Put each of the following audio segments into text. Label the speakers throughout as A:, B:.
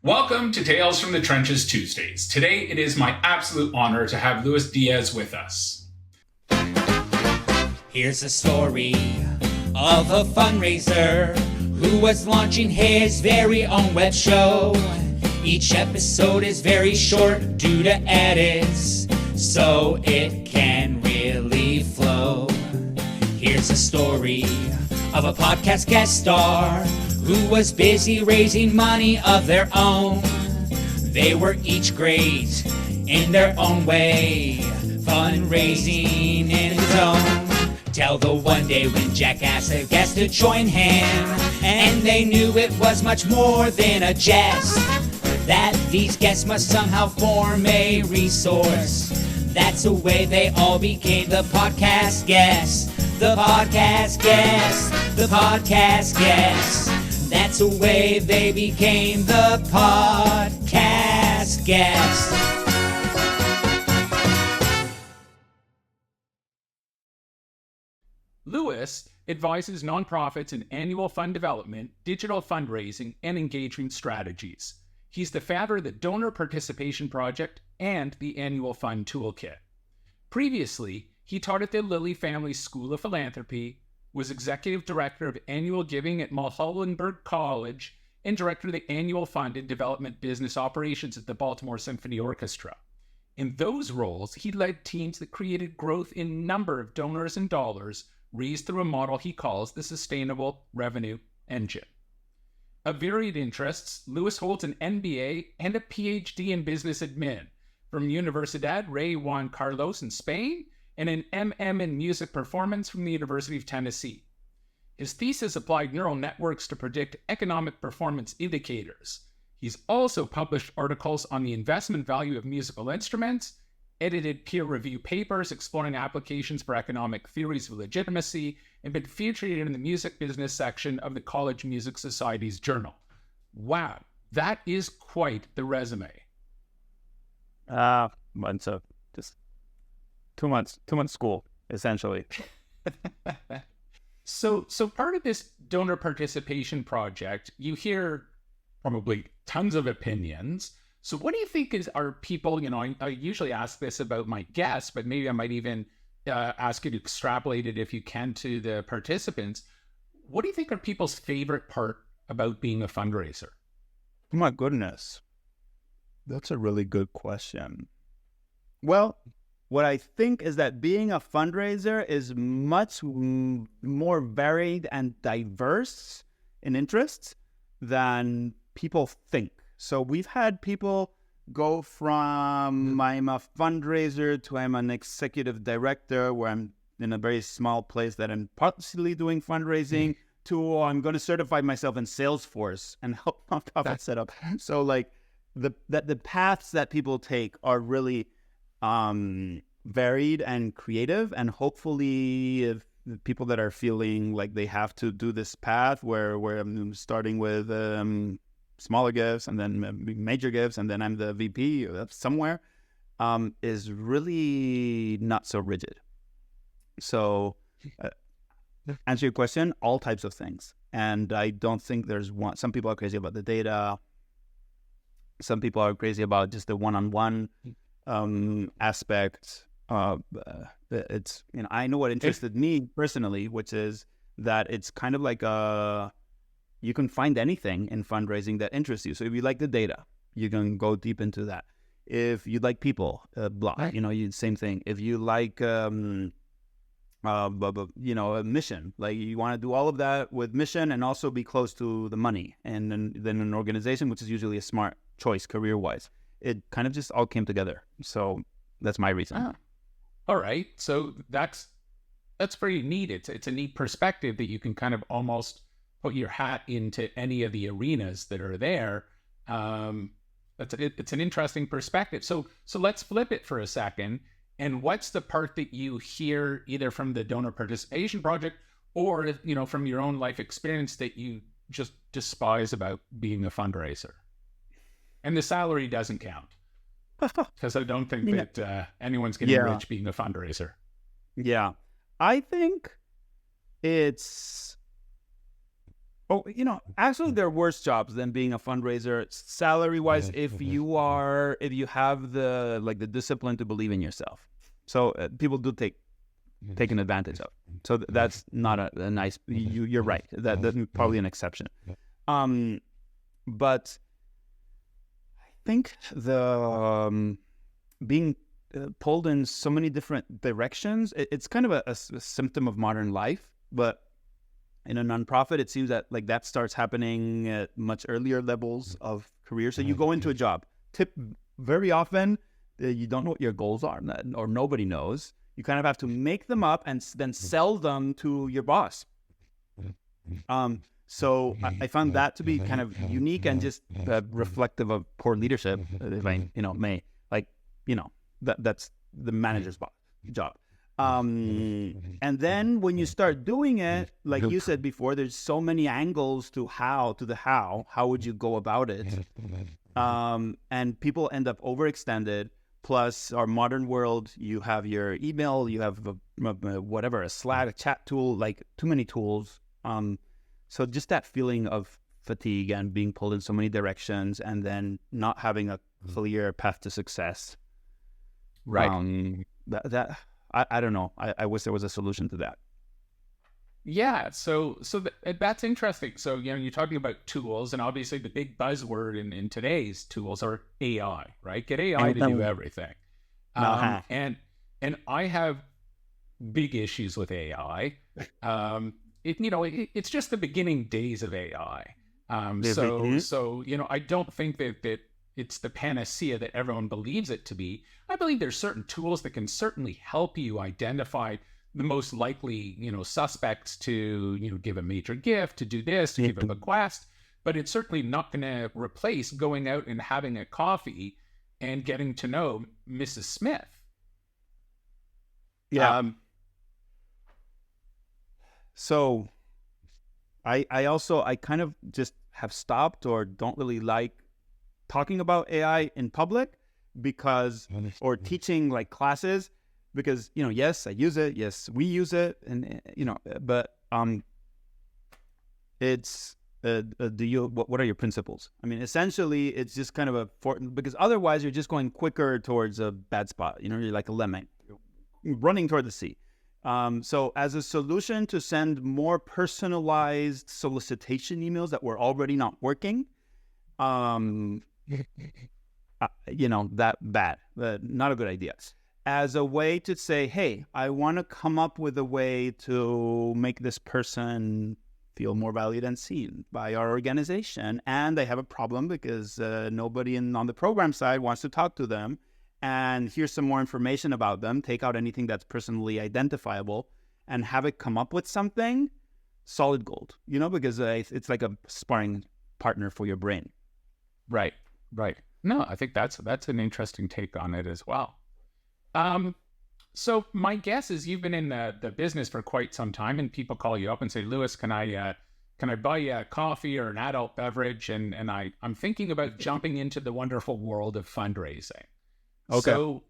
A: Welcome to Tales from the Trenches Tuesdays. Today it is my absolute honor to have Luis Diez with us.
B: Here's a story of a fundraiser who was launching his very own web show. Each episode is very short due to edits, so it can really flow. Here's a story of a podcast guest star who was busy raising money of their own. They were each great in their own way, fundraising in the zone. Till the one day when Jack asked a guest to join him, and they knew it was much more than a jest, that these guests must somehow form a resource. That's the way they all became the podcast guests. The podcast guests, the podcast guests. That's the way they became the podcast guests.
A: Luis advises nonprofits in annual fund development, digital fundraising, and engagement strategies. He's the founder of the Donor Participation Project and the Annual Fund Toolkit. Previously, he taught at the Lilly Family School of Philanthropy, was executive director of annual giving at Muhlenberg College, and director of the Annual Fund and Development Business Operations at the Baltimore Symphony Orchestra. In those roles, he led teams that created growth in number of donors and dollars raised through a model he calls the Sustainable Revenue Engine. Of varied interests, Luis holds an MBA and a PhD in business admin from Universidad Rey Juan Carlos in Spain, and an MM in music performance from the University of Tennessee. His thesis applied neural networks to predict economic performance indicators. He's also published articles on the investment value of musical instruments, edited peer-reviewed papers exploring applications for economic theories of legitimacy, and been featured in the music business section of the College Music Society's journal. Wow, that is quite the resume.
C: Just 2 months school, essentially.
A: So part of this donor participation project, you hear probably tons of opinions. So what do you think are people, I usually ask this about my guests, but maybe I might even ask you to extrapolate it if you can to the participants. What do you think are people's favorite part about being a fundraiser?
C: Oh my goodness. That's a really good question. Well, what I think is that being a fundraiser is much more varied and diverse in interests than people think. So we've had people go from I'm a fundraiser to I'm an executive director where I'm in a very small place that I'm partially doing fundraising to I'm going to certify myself in Salesforce and help nonprofits set up. So like the paths that people take are really varied and creative, and hopefully if the people that are feeling like they have to do this path where I'm starting with smaller gifts and then major gifts and then I'm the VP somewhere is really not so rigid. So answer your question, all types of things. And I don't think there's one. Some people are crazy about the data. Some people are crazy about just the one-on-one aspect. It's I know what interested me personally, which is that it's kind of like you can find anything in fundraising that interests you. So if you like the data, you can go deep into that. If you like people, same thing. If you like a mission, like you want to do all of that with mission and also be close to the money, and then an organization, which is usually a smart choice career-wise. It kind of just all came together. So that's my reason.
A: All right. So that's pretty neat. It's a neat perspective that you can kind of almost put your hat into any of the arenas that are there. It's an interesting perspective. So let's flip it for a second. And what's the part that you hear either from the Donor Participation Project or, from your own life experience that you just despise about being a fundraiser? And the salary doesn't count. Because I don't think that anyone's getting rich being a fundraiser.
C: Yeah. I think it's Oh, actually, there are worse jobs than being a fundraiser, salary-wise, if you have the discipline to believe in yourself. So people do taken advantage of. So that's not a nice. You're right. That's probably an exception. But I think the being pulled in so many different directions, it's kind of a symptom of modern life. But in a nonprofit, it seems that that starts happening at much earlier levels of career. So you go into a job. Very often, you don't know what your goals are, or nobody knows. You kind of have to make them up and then sell them to your boss. So I found that to be kind of unique and just reflective of poor leadership, if I may. That's the manager's job. And then when you start doing it, like you said before, there's so many angles to how would you go about it? And people end up overextended. Plus our modern world, you have your email, you have a Slack, a chat tool, too many tools. So just that feeling of fatigue and being pulled in so many directions and then not having a clear path to success.
A: Right.
C: I don't know. I wish there was a solution to that.
A: Yeah, so that's interesting. So, you're talking about tools, and obviously the big buzzword in today's tools are AI, right? Get AI to do everything. And I have big issues with AI. It's just the beginning days of AI. So I don't think that it's the panacea that everyone believes it to be. I believe there's certain tools that can certainly help you identify the most likely, suspects to, give a major gift, to do this, to give a bequest, but it's certainly not going to replace going out and having a coffee and getting to know Mrs. Smith.
C: Yeah. So I kind of just have stopped or don't really like talking about AI in public or teaching classes. Because, yes, I use it. Yes, we use it. And, but it's, what are your principles? I mean, essentially, it's just kind of because otherwise you're just going quicker towards a bad spot. You're like a lemming running toward the sea. So as a solution to send more personalized solicitation emails that were already not working, that bad, not a good idea. As a way to say, hey, I want to come up with a way to make this person feel more valued and seen by our organization. And they have a problem because nobody on the program side wants to talk to them. And here's some more information about them. Take out anything that's personally identifiable and have it come up with something solid gold, because it's like a sparring partner for your brain.
A: Right. No, I think that's an interesting take on it as well. So my guess is you've been in the business for quite some time, and people call you up and say, Louis, can I buy you a coffee or an adult beverage? And I'm thinking about jumping into the wonderful world of fundraising.
C: Okay.
A: So,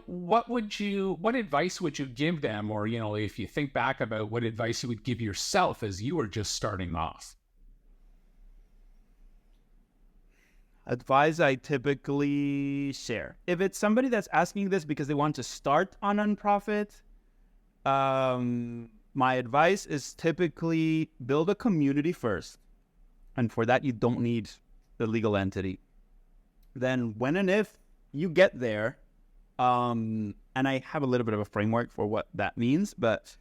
A: what advice would you give them? Or, if you think back about what advice you would give yourself as you were just starting off?
C: Advice I typically share. If it's somebody that's asking this because they want to start a nonprofit, my advice is typically build a community first. And for that, you don't need the legal entity. Then when and if you get there, and I have a little bit of a framework for what that means, but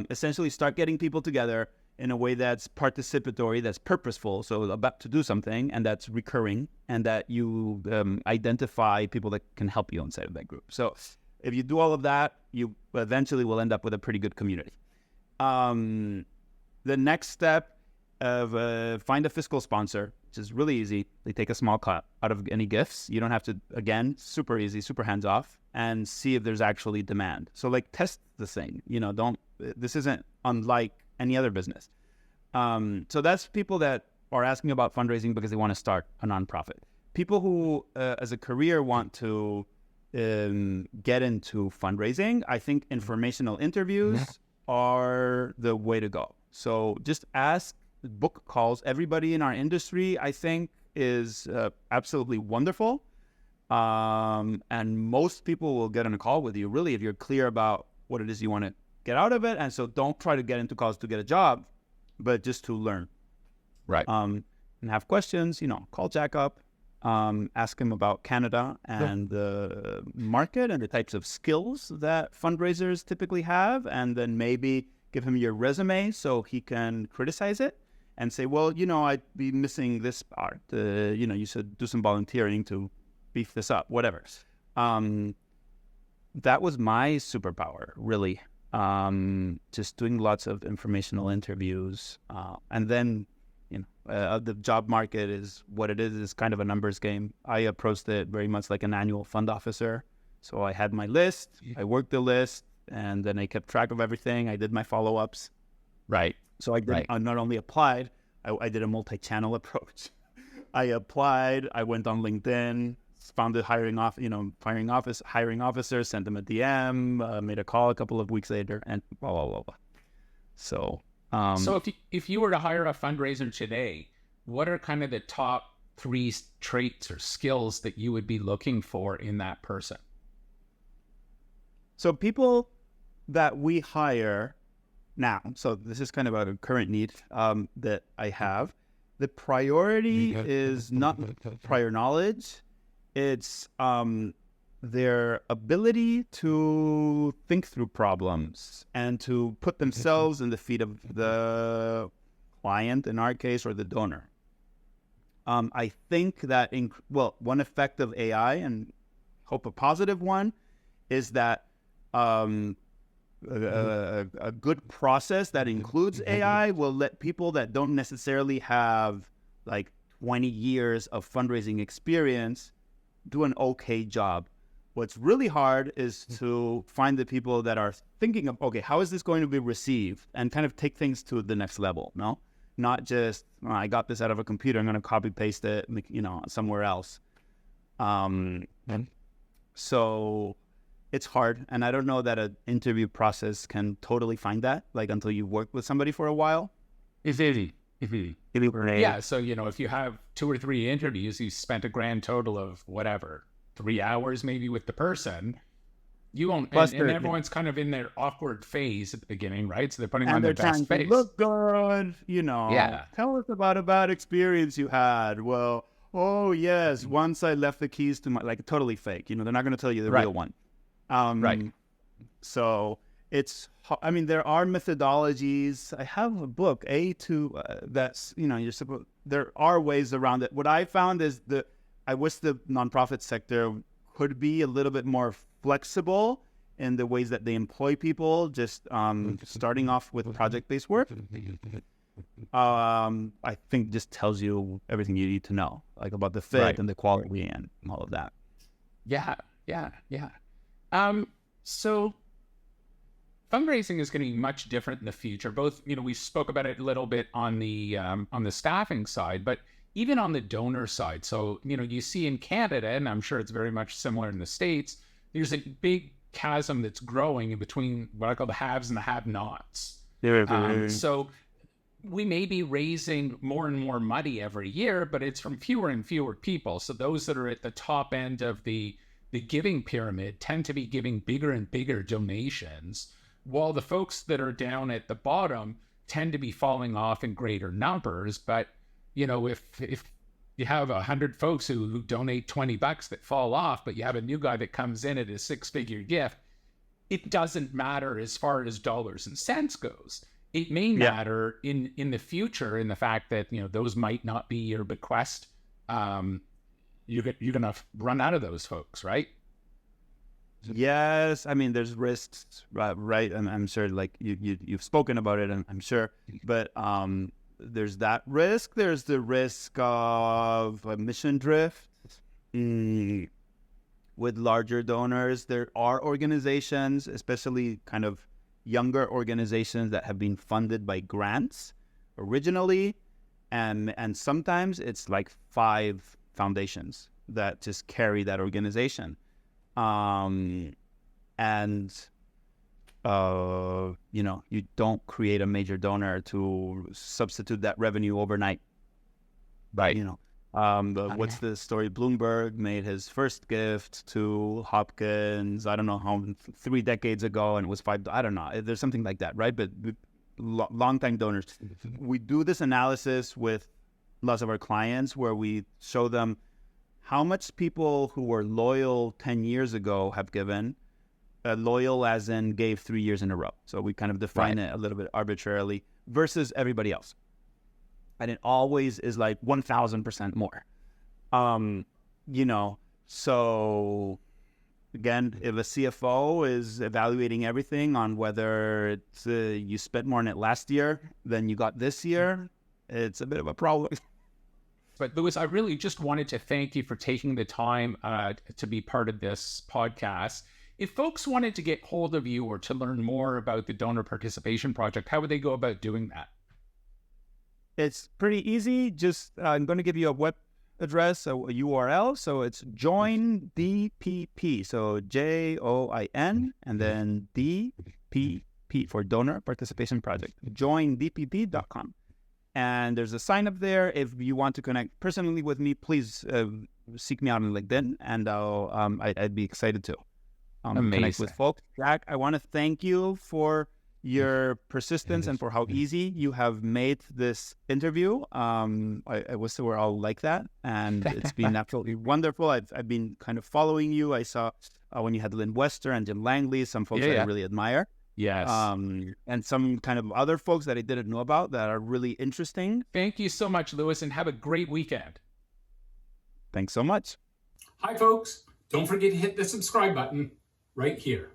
C: essentially start getting people together in a way that's participatory, that's purposeful, so about to do something, and that's recurring, and that you identify people that can help you inside of that group. So if you do all of that, you eventually will end up with a pretty good community. The next step of find a fiscal sponsor, which is really easy. They take a small cut out of any gifts. You don't have to, again, super easy, super hands-off, and see if there's actually demand. So test the thing. This isn't unlike any other business. So that's people that are asking about fundraising because they want to start a nonprofit. People who, as a career, want to get into fundraising, I think informational interviews are the way to go. So just ask book calls. Everybody in our industry, I think, is absolutely wonderful. And most people will get on a call with you, really, if you're clear about what it is you want to get out of it. And so don't try to get into calls to get a job, but just to learn.
A: Right.
C: And have questions, call Jack up, ask him about Canada and the market and the types of skills that fundraisers typically have, and then maybe give him your resume so he can criticize it and say, well, I'd be missing this part. You should do some volunteering to beef this up, whatever. That was my superpower, really. Just doing lots of informational interviews. And then, the job market is what it is. It's kind of a numbers game. I approached it very much like an annual fund officer. So I had my list, I worked the list, and then I kept track of everything. I did my follow-ups.
A: Right.
C: So I not only applied, I did a multi-channel approach. I applied, I went on LinkedIn, found the hiring officer, sent them a DM, made a call a couple of weeks later, and blah, blah, blah, blah. So
A: if you were to hire a fundraiser today, what are kind of the top 3 traits or skills that you would be looking for in that person?
C: So people that we hire now, so this is kind of a current need that I have. The priority is not prior knowledge. It's their ability to think through problems and to put themselves in the feet of the client, in our case, or the donor. I think that, one effect of AI, and hope a positive one, is that a good process that includes AI will let people that don't necessarily have like 20 years of fundraising experience do an okay job. What's really hard is to find the people that are thinking of, okay, how is this going to be received, and kind of take things to the next level, no? Not just, I got this out of a computer, I'm going to copy paste it, somewhere else. So it's hard, and I don't know that an interview process can totally find that, until you work with somebody for a while.
A: It's easy. Yeah, so, if you have 2 or 3 interviews, you spent a grand total of whatever, 3 hours maybe with the person, you won't, and everyone's kind of in their awkward phase at the beginning, right? So they're putting on their best face.
C: Look good,
A: Yeah.
C: Tell us about a bad experience you had. Well, oh yes, once I left the keys to my, totally fake. They're not going to tell you the real one.
A: Right.
C: So there are methodologies. I have a book, that's, there are ways around it. What I found is I wish the nonprofit sector could be a little bit more flexible in the ways that they employ people, just starting off with project-based work. I think just tells you everything you need to know, about the fit and the quality and all of that.
A: Yeah. So fundraising is going to be much different in the future. Both, we spoke about it a little bit on the staffing side, but even on the donor side. So, you see in Canada, and I'm sure it's very much similar in the States, there's a big chasm that's growing in between what I call the haves and the have-nots. So we may be raising more and more money every year, but it's from fewer and fewer people. So those that are at the top end of the giving pyramid tend to be giving bigger and bigger donations, while the folks that are down at the bottom tend to be falling off in greater numbers. But if you have 100 folks who donate $20 that fall off, but you have a new guy that comes in at a 6-figure gift, it doesn't matter as far as dollars and cents goes. It may matter in the future, in the fact that, those might not be your bequest. You're going to run out of those folks, right?
C: Yes, there's risks, right? And I'm sure, you've spoken about it, and I'm sure, but there's that risk. There's the risk of a mission drift with larger donors. There are organizations, especially kind of younger organizations, that have been funded by grants originally, and sometimes it's 5 foundations that just carry that organization. And you don't create a major donor to substitute that revenue overnight.
A: Right.
C: What's the story? Bloomberg made his first gift to Hopkins, I don't know how, 3 decades ago, and it was $5. I don't know. There's something like that, right? But long-time donors. We do this analysis with lots of our clients where we show them how much people who were loyal 10 years ago have given. Loyal as in gave 3 years in a row. So we kind of define it a little bit arbitrarily versus everybody else. And it always is like 1,000% more. So again, if a CFO is evaluating everything on whether it's, you spent more on it last year than you got this year, it's a bit of a problem.
A: But Louis, I really just wanted to thank you for taking the time to be part of this podcast. If folks wanted to get hold of you or to learn more about the Donor Participation Project, how would they go about doing that?
C: It's pretty easy. Just I'm going to give you a web address, a URL. So it's join DPP. So JOIN and then DPP for Donor Participation Project. JoinDPP.com. And there's a sign up there. If you want to connect personally with me, please seek me out on LinkedIn, and I'd be excited to connect with folks. Jack, I want to thank you for your persistence and for how easy you have made this interview. I wish we were all like that, and it's been absolutely wonderful. I've been kind of following you. I saw when you had Lynn Wester and Jim Langley, some folks that I really admire.
A: Yes.
C: And some kind of other folks that I didn't know about that are really interesting.
A: Thank you so much, Louis, and have a great weekend.
C: Thanks so much.
A: Hi, folks. Don't forget to hit the subscribe button right here.